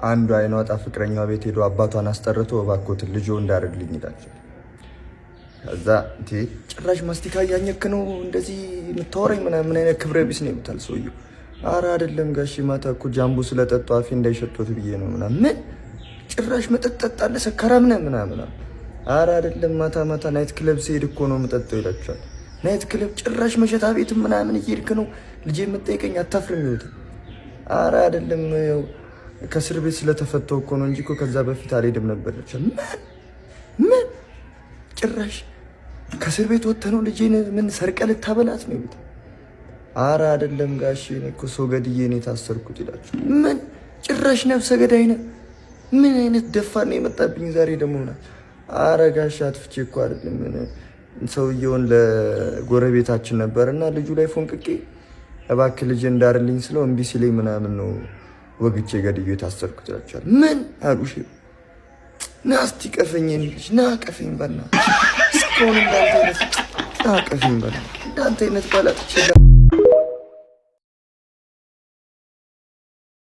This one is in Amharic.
አንዱ አይኗጣ ፍቅረኛዋ ቤት ሄዶ አባቷን አስጠርቶ እባክዎትን ልጆ እንዳርግልኝ ይላቸው። ከዛ እንዴ ጭራሽ ማስቲካ እያኘክ ነው እንደዚህ የምታወራኝ ምናምን አይነት ክብረ ቢስ ነው ይሉታል ሰውየው። ኧረ አይደለም ጋሼ ማታ እኮ ጃምቡ ስለጠጡ አፌ እንዳይሸቶት ብዬ ነው ምናምን። ምን ጭራሽ መጠጥ ጠጣለህ ሰካራም ነህ ምናምን። ኧረ አይደለም ማታ ማታ ናይት ክለብ ሲሄድ እኮ ነው የምጠጣው ይላቸዋል። ናይት ክለብ ጭራሽ መሸታ ቤት ምናምን እየሄድክ ነው ልጄ የምትጠይቀኝ አታፍርም ይሉታል። ኧረ አይደለም ከእስር ቤት ስለተፈተው እኮ ነው እንጂ እኮ ከዛ በፊት አልሄድም ነበር ይላቸዋል። ምን ጭራሽ ከእስር ቤት ወጥተህ ነው ልጄን ምን ሰርቀህ ልታበላት ነው ይሉታል። ኧረ አይደለም ጋሼ እኔ እኮ ሰው ገድዬ ነው የታሰርኩት ይላቸዋል። ምን ጭራሽ ነፍሰ ገዳይ ነህ? ምን አይነት ደፋር ነው የመጣብኝ ዛሬ ደግሞ ምናምን። ኧረ ጋሼ አጥፍቼ እኮ አይደለም ሰውየውን ለጎረቤታችን ነበርና ልጁ ላይ ፎንቅቄ እባክህ ልጅ እንዳርልኝ ስለው እምቢ ሲለኝ ምናምን ነው ወግቼ ገድዬ የታሰርኩት ይላቸዋል። ምን አሉሽ? ና እስቲ ቀፈኝ ልጅ ና ቀፈኝ በእናትህ እስካሁን እንዳንተ አይነት ና ቀፈኝ በእናትህ እንዳንተ አይነት ባላጥቼ